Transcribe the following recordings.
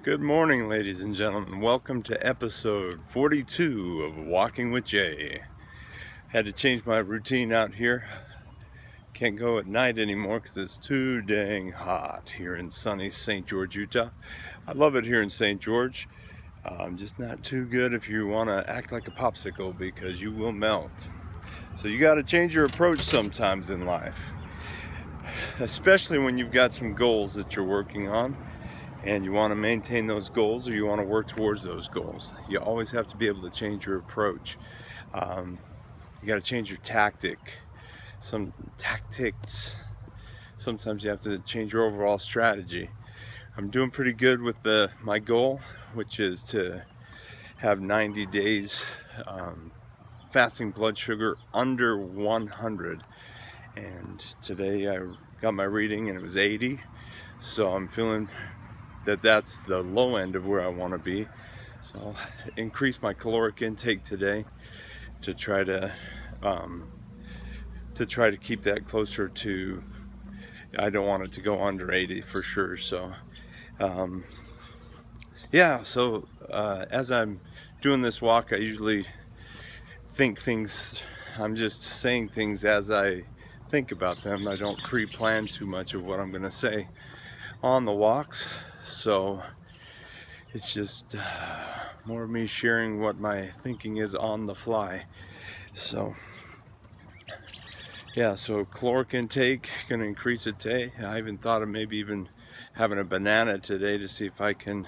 Good morning, ladies and gentlemen. Welcome to episode 42 of Walking with Jay. Had to change my routine out here. Can't go at night anymore because it's too dang hot here in sunny St. George, Utah. I love it here in St. George. Just not too good if you want to act like a popsicle because you will melt. So you got to change your approach sometimes in life, especially when you've got some goals that you're working on and you want to maintain those goals or you want to work towards those goals. You always have to be able to change your approach. You got to change your some tactics. Sometimes you have to change your overall strategy. I'm doing pretty good with my goal, which is to have 90 days fasting blood sugar under 100. And today I got my reading and it was 80. So I'm feeling that's the low end of where I want to be. So I'll increase my caloric intake today to try to keep that closer to. I don't want it to go under 80 for sure. So yeah. So as I'm doing this walk, I usually think things. I'm just saying things as I think about them. I don't pre-plan too much of what I'm going to say on the walks. So it's just more of me sharing what my thinking is on the fly. So yeah, so caloric intake, gonna increase it today. I even thought of maybe even having a banana today to see if I can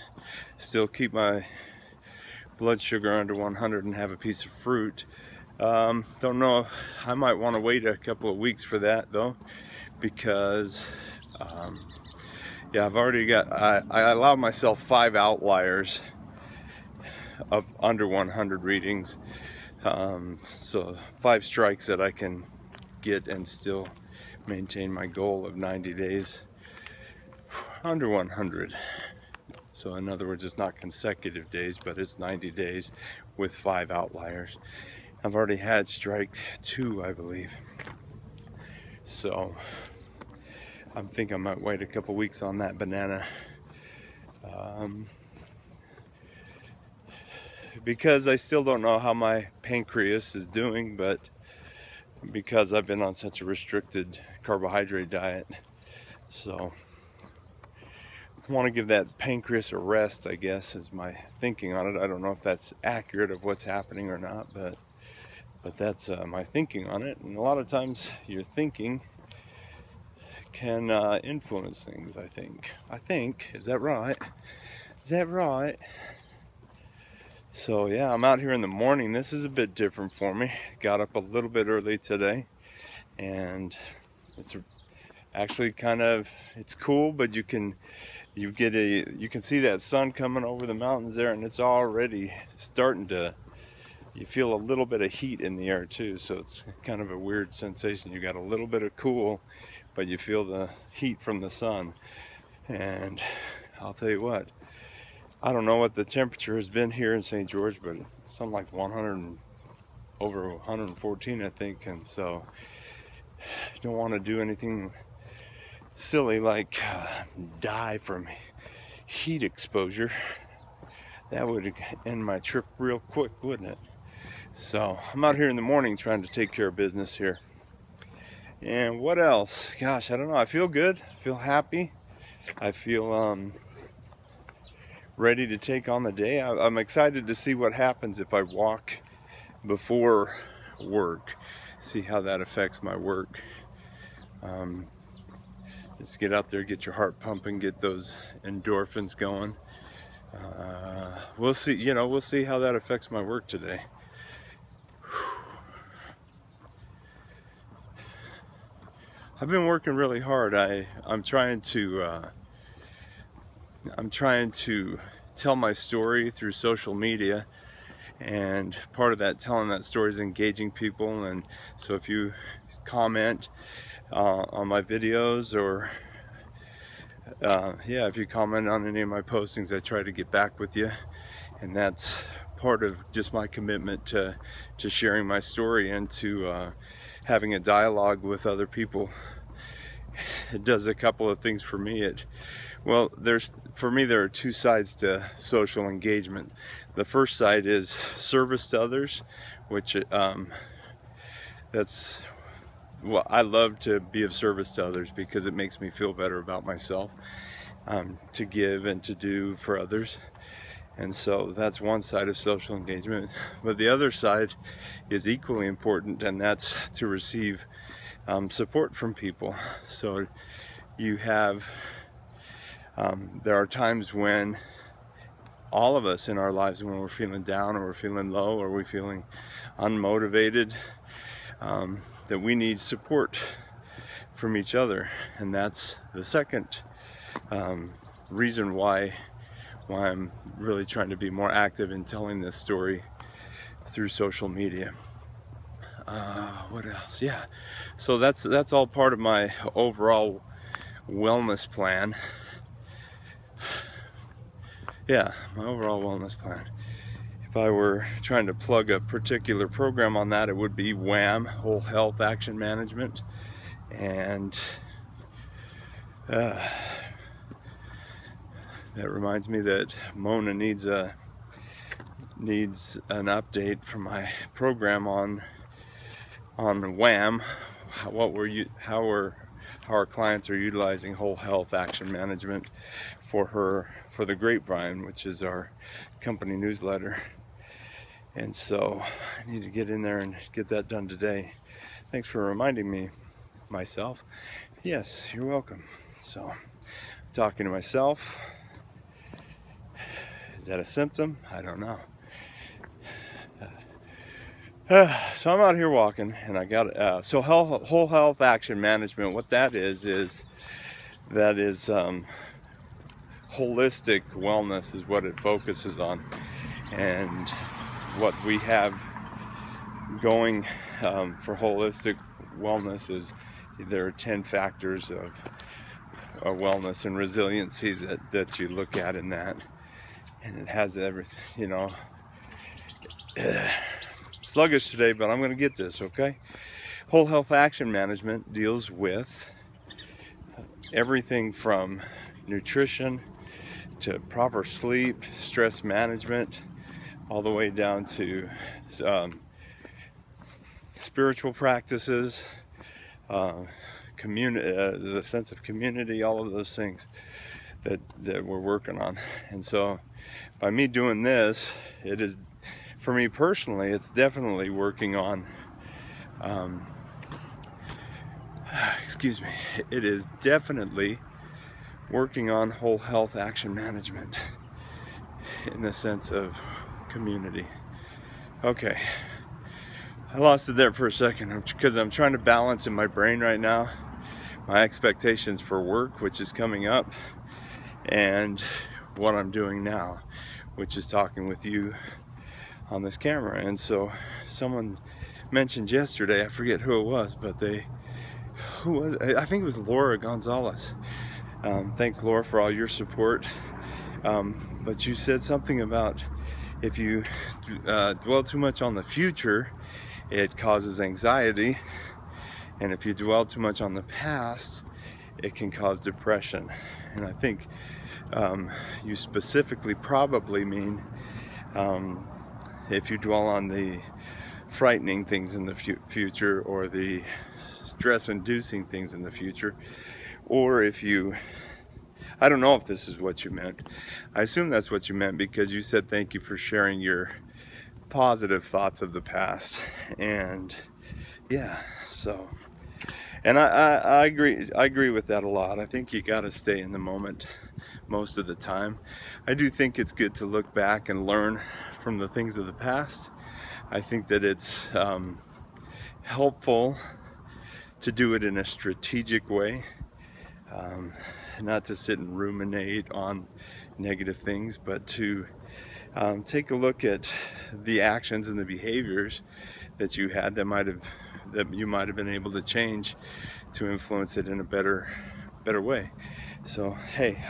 still keep my blood sugar under 100 and have a piece of fruit. Don't know, I might want to wait a couple of weeks for that though, because yeah, I've already got, I allowed myself 5 outliers of under 100 readings. So 5 strikes that I can get and still maintain my goal of 90 days under 100. So in other words, it's not consecutive days, but it's 90 days with 5 outliers. I've already had strike 2, I believe. So I think I might wait a couple weeks on that banana. Because I still don't know how my pancreas is doing, but because I've been on such a restricted carbohydrate diet, so I want to give that pancreas a rest, I guess, is my thinking on it. I don't know if that's accurate of what's happening or not, but that's my thinking on it. And a lot of times your thinking can influence things, I think. Is that right? So yeah, I'm out here in the morning. This is a bit different for me. Got up a little bit early today, and it's actually it's cool, but you can see that sun coming over the mountains there, and it's already starting to, you feel a little bit of heat in the air too, so it's kind of a weird sensation. You got a little bit of cool, but you feel the heat from the sun. And I'll tell you what, I don't know what the temperature has been here in St. George, but it's something like 100 over 114, I think. And so I don't want to do anything silly like die from heat exposure. That would end my trip real quick, wouldn't it? So I'm out here in the morning trying to take care of business here. And what else? Gosh, I don't know. I feel good. I feel happy. I feel ready to take on the day. I'm excited to see what happens if I walk before work. See how that affects my work. Just get out there, get your heart pumping, get those endorphins going. We'll see. We'll see how that affects my work today. I've been working really hard. I'm trying to tell my story through social media, and part of that telling that story is engaging people. And so if you comment on my videos, or if you comment on any of my postings, I try to get back with you, and that's part of just my commitment to sharing my story and to having a dialogue with other people. It does a couple of things for me. It Well, for me, there are two sides to social engagement. The first side is service to others, which that's well, I love to be of service to others because it makes me feel better about myself, to give and to do for others. And so that's one side of social engagement. But the other side is equally important, and that's to receive support from people. So you have, there are times when all of us in our lives, when we're feeling down or we're feeling low or we're feeling unmotivated, that we need support from each other. And that's the second reason why I'm really trying to be more active in telling this story through social media. What else? Yeah, so that's all part of my overall wellness plan. Yeah, my overall wellness plan. If I were trying to plug a particular program on that, it would be WHAM, Whole Health Action Management. And that reminds me that Mona needs an update for my program on WHAM. How our clients are utilizing Whole Health Action Management for the Grapevine, which is our company newsletter. And so I need to get in there and get that done today. Thanks for reminding me, myself. Yes, you're welcome. So, talking to myself. Is that a symptom? I don't know. So I'm out here walking, and I got so Whole Health Action Management. What that is holistic wellness is what it focuses on, and what we have going for holistic wellness is there are 10 factors of wellness and resiliency that you look at in that, and it has everything, you know. Sluggish today, but I'm going to get this, okay? Whole Health Action Management deals with everything from nutrition to proper sleep, stress management, all the way down to spiritual practices, the sense of community, all of those things that we're working on. And so by me doing this, it is, for me personally, it's definitely working on, it is definitely working on Whole Health Action Management in the sense of community. Okay, I lost it there for a second because I'm trying to balance in my brain right now my expectations for work, which is coming up, and what I'm doing now, which is talking with you on this camera. And so someone mentioned yesterday, I forget who it was, but I think it was Laura Gonzalez. Thanks, Laura, for all your support. But you said something about if you dwell too much on the future, it causes anxiety, and if you dwell too much on the past, it can cause depression. And I think you specifically probably mean if you dwell on the frightening things in the future, or the stress-inducing things in the future, or if you, I don't know if this is what you meant. I assume that's what you meant, because you said thank you for sharing your positive thoughts of the past. And yeah, so, and I agree with that a lot. I think you got to stay in the moment most of the time. I do think it's good to look back and learn from the things of the past. I think that it's helpful to do it in a strategic way, not to sit and ruminate on negative things, but to take a look at the actions and the behaviors that you had that you might have been able to change to influence it in a better way. So hey,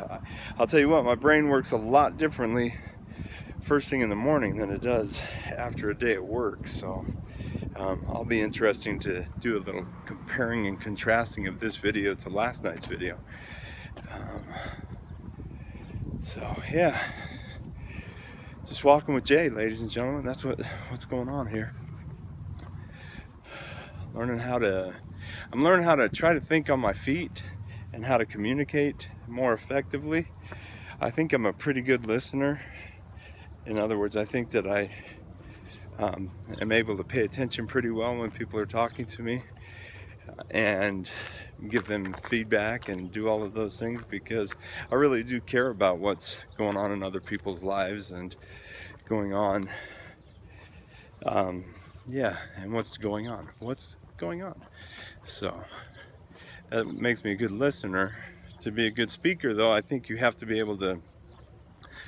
I'll tell you what, my brain works a lot differently first thing in the morning than it does after a day at work. So I'll be interesting to do a little comparing and contrasting of this video to last night's video. So yeah, just walking with Jay, ladies and gentlemen. That's what's going on here. I'm learning how to try to think on my feet and how to communicate more effectively. I think I'm a pretty good listener. In other words, I think that I am able to pay attention pretty well when people are talking to me and give them feedback and do all of those things, because I really do care about what's going on in other people's lives and going on, and what's going on. So that makes me a good listener. To be a good speaker, though, I think you have to be able to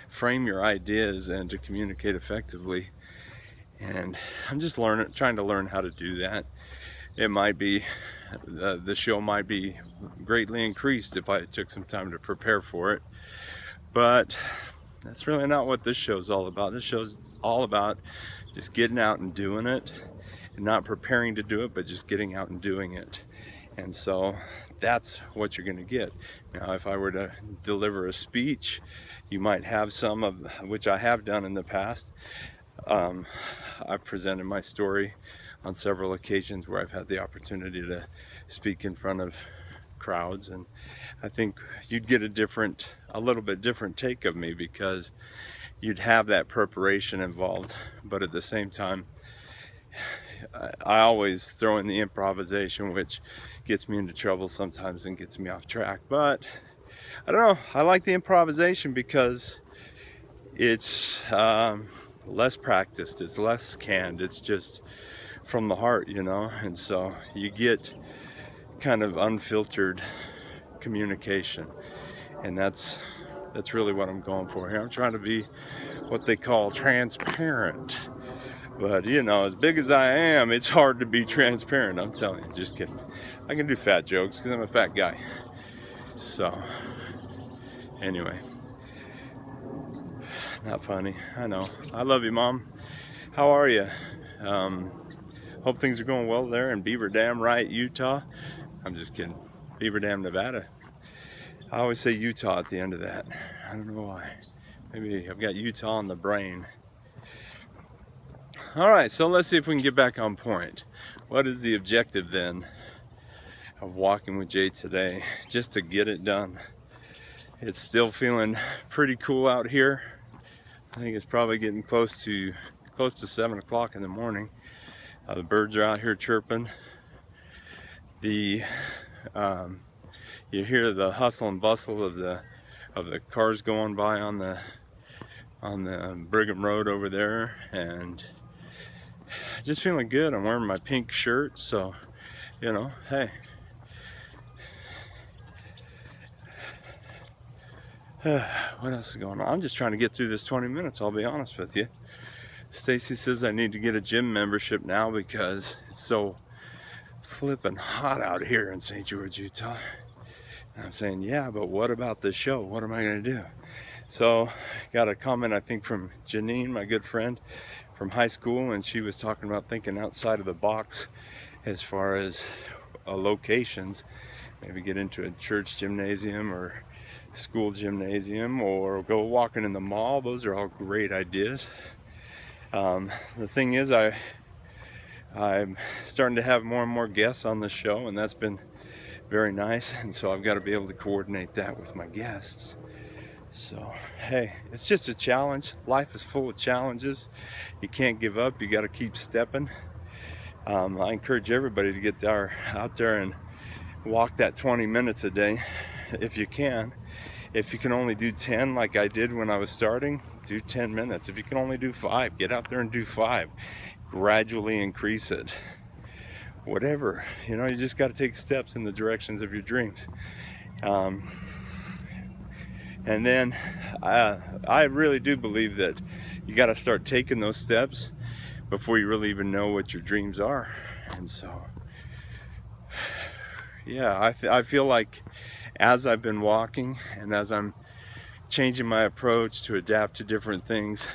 frame your ideas and to communicate effectively. And I'm just trying to learn how to do that. It might be, the show might be greatly increased if I took some time to prepare for it. But that's really not what this show's all about. This show's all about just getting out and doing it, and not preparing to do it, but just getting out and doing it. And so that's what you're going to get. Now, if I were to deliver a speech, you might have some of which I have done in the past. I've presented my story on several occasions where I've had the opportunity to speak in front of crowds, and I think you'd get a little bit different take of me, because you'd have that preparation involved. But at the same time, I always throw in the improvisation, which gets me into trouble sometimes and gets me off track. But I don't know, I like the improvisation because it's less practiced, it's less canned, it's just from the heart, and so you get kind of unfiltered communication, and that's really what I'm going for here. I'm trying to be what they call transparent. But as big as I am, it's hard to be transparent. I'm telling you, just kidding. I can do fat jokes because I'm a fat guy. So, anyway, not funny. I know. I love you, Mom. How are you? Hope things are going well there in Beaver Dam, right, Utah? I'm just kidding. Beaver Dam, Nevada. I always say Utah at the end of that. I don't know why. Maybe I've got Utah in the brain. All right, so let's see if we can get back on point. What is the objective then of walking with Jay today? Just to get it done. It's still feeling pretty cool out here. I think it's probably getting close to 7 o'clock in the morning. The birds are out here chirping. You hear the hustle and bustle of the cars going by on the Brigham Road over there, and just feeling good. I'm wearing my pink shirt, so hey. What else is going on? I'm just trying to get through this 20 minutes, I'll be honest with you. Stacy says I need to get a gym membership now because it's so flipping hot out here in St. George, Utah. And I'm saying, yeah, but what about the show? What am I going to do? So, got a comment, I think, from Janine, my good friend from high school, and she was talking about thinking outside of the box as far as locations. Maybe get into a church gymnasium or school gymnasium, or go walking in the mall. Those are all great ideas. The thing is, I'm starting to have more and more guests on the show, and that's been very nice, and so I've got to be able to coordinate that with my guests. So hey, it's just a challenge. Life is full of challenges. You can't give up. You got to keep stepping. I encourage everybody to get out there and walk that 20 minutes a day if you can. If you can only do 10 like I did when I was starting, do 10 minutes. If you can only do 5, get out there and do 5. Gradually increase it. Whatever, you just got to take steps in the directions of your dreams. And then I really do believe that you got to start taking those steps before you really even know what your dreams are. And so, yeah, I feel like as I've been walking and as I'm changing my approach to adapt to different things,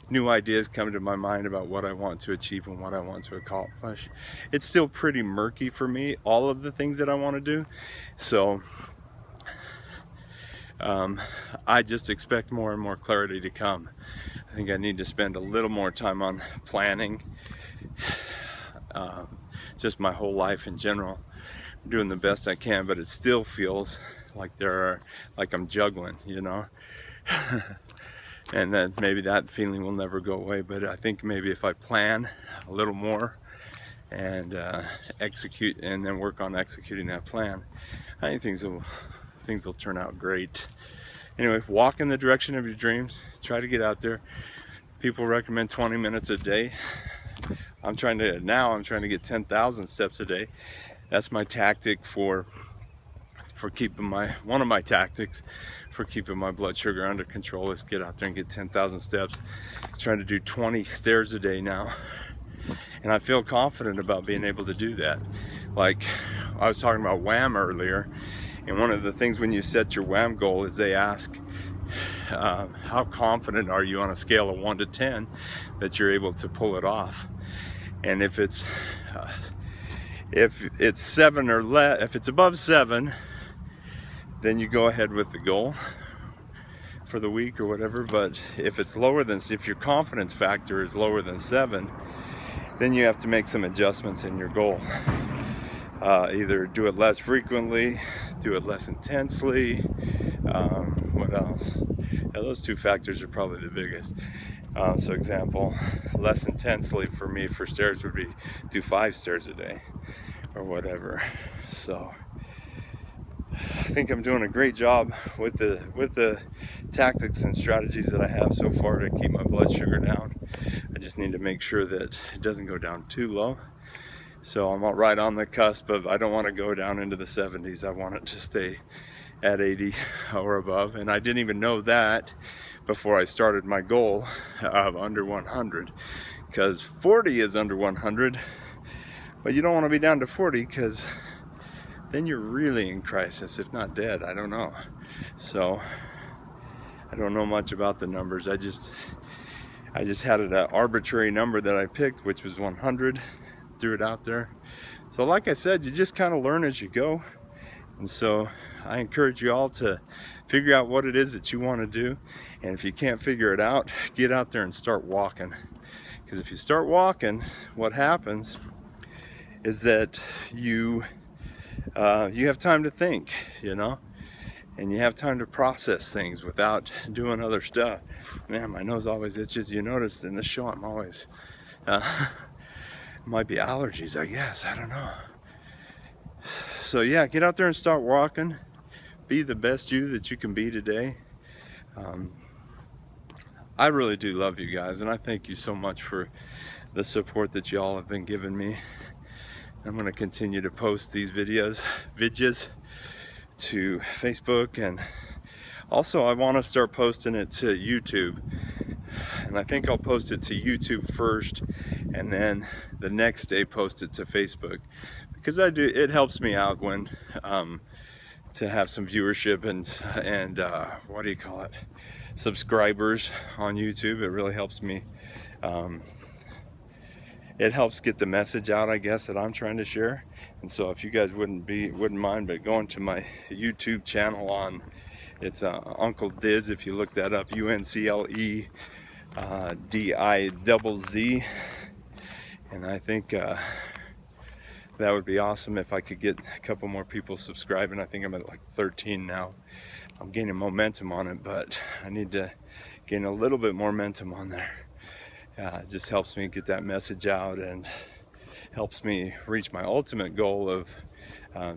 new ideas come to my mind about what I want to achieve and what I want to accomplish. It's still pretty murky for me, all of the things that I want to do. So I just expect more and more clarity to come. I think I need to spend a little more time on planning, just my whole life in general. I'm doing the best I can, but it still feels like like I'm juggling, you know. And then maybe that feeling will never go away, but I think maybe if I plan a little more and execute, and then work on executing that plan, I think things will turn out great. Anyway, walk in the direction of your dreams. Try to get out there. People recommend 20 minutes a day. I'm trying to get 10,000 steps a day. That's my tactic for keeping one of my tactics for keeping my blood sugar under control is get out there and get 10,000 steps. I'm trying to do 20 stairs a day now, and I feel confident about being able to do that. Like I was talking about WHAM earlier, and one of the things when you set your WHAM goal is they ask, how confident are you on a scale of 1 to 10 that you're able to pull it off? And if it's 7 or less, if it's above 7, then you go ahead with the goal for the week or whatever. But if your confidence factor is lower than 7, then you have to make some adjustments in your goal. Either do it less frequently, do it less intensely. What else? Now, those two factors are probably the biggest. So example, less intensely for me for stairs would be do 5 stairs a day or whatever. So I think I'm doing a great job with the tactics and strategies that I have so far to keep my blood sugar down. I just need to make sure that it doesn't go down too low. So I'm right on the cusp of, I don't want to go down into the 70s. I want it to stay at 80 or above. And I didn't even know that before I started my goal of under 100, because 40 is under 100, but you don't want to be down to 40 because then you're really in crisis, if not dead. I don't know. So I don't know much about the numbers. I just had an arbitrary number that I picked, which was 100, threw it out there. So like I said, you just kind of learn as you go. And so I encourage you all to figure out what it is that you want to do. And if you can't figure it out, get out there and start walking. Because if you start walking, what happens is that you have time to think, you know, and you have time to process things without doing other stuff. Man, my nose always itches. You noticed in this show I'm always, might be allergies, I guess, I don't know. So yeah, get out there and start walking. Be the best you that you can be today. I really do love you guys, and I thank you so much for the support that y'all have been giving me. I'm going to continue to post these videos to Facebook, and also I want to start posting it to YouTube. And I think I'll post it to YouTube first, and then the next day post it to Facebook, because it helps me out when to have some viewership and what do you call it, subscribers on YouTube. It really helps me. It helps get the message out, I guess, that I'm trying to share. And so if you guys wouldn't mind, but going to my YouTube channel it's Uncle Diz. If you look that up, UNCLE DIZZ, and I think that would be awesome if I could get a couple more people subscribing. I think I'm at like 13 now. I'm gaining momentum on it, but I need to gain a little bit more momentum on there. It just helps me get that message out and helps me reach my ultimate goal of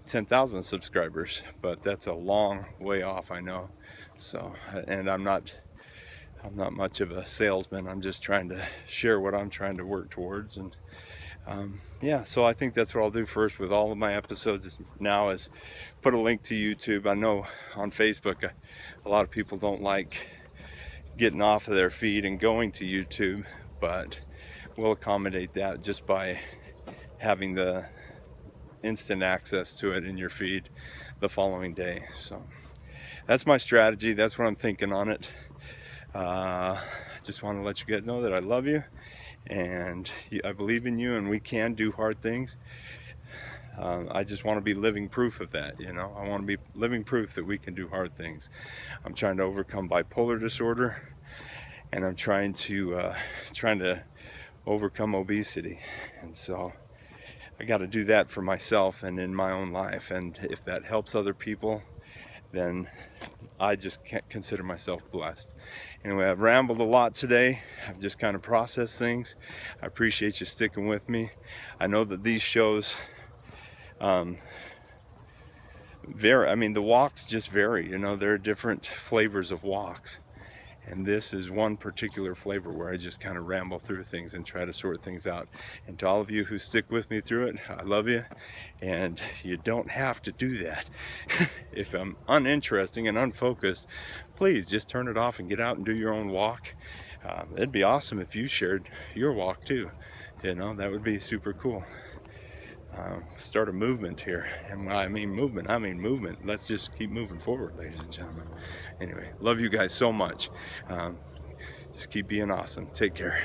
10,000 subscribers, but that's a long way off, I know. So, and I'm not much of a salesman. I'm just trying to share what I'm trying to work towards. And yeah, so I think that's what I'll do first with all of my episodes now is put a link to YouTube. I know on Facebook a lot of people don't like getting off of their feed and going to YouTube, but we'll accommodate that just by having the instant access to it in your feed the following day. So that's my strategy. That's what I'm thinking on it. I just want to let you guys know that I love you and I believe in you, and we can do hard things. I just want to be living proof of that, you know. I want to be living proof that we can do hard things. I'm trying to overcome bipolar disorder, and I'm trying to overcome obesity, and so I got to do that for myself and in my own life. And if that helps other people, then I just can't consider myself blessed. Anyway, I've rambled a lot today. I've just kind of processed things. I appreciate you sticking with me. I know that these shows vary. I mean, the walks just vary. You know, there are different flavors of walks. And this is one particular flavor where I just kind of ramble through things and try to sort things out. And to all of you who stick with me through it, I love you. And you don't have to do that. If I'm uninteresting and unfocused, please just turn it off and get out and do your own walk. It'd be awesome if you shared your walk too. You know, that would be super cool. Start a movement here. And when I mean movement. Let's just keep moving forward, ladies and gentlemen. Anyway, love you guys so much. Just keep being awesome. Take care.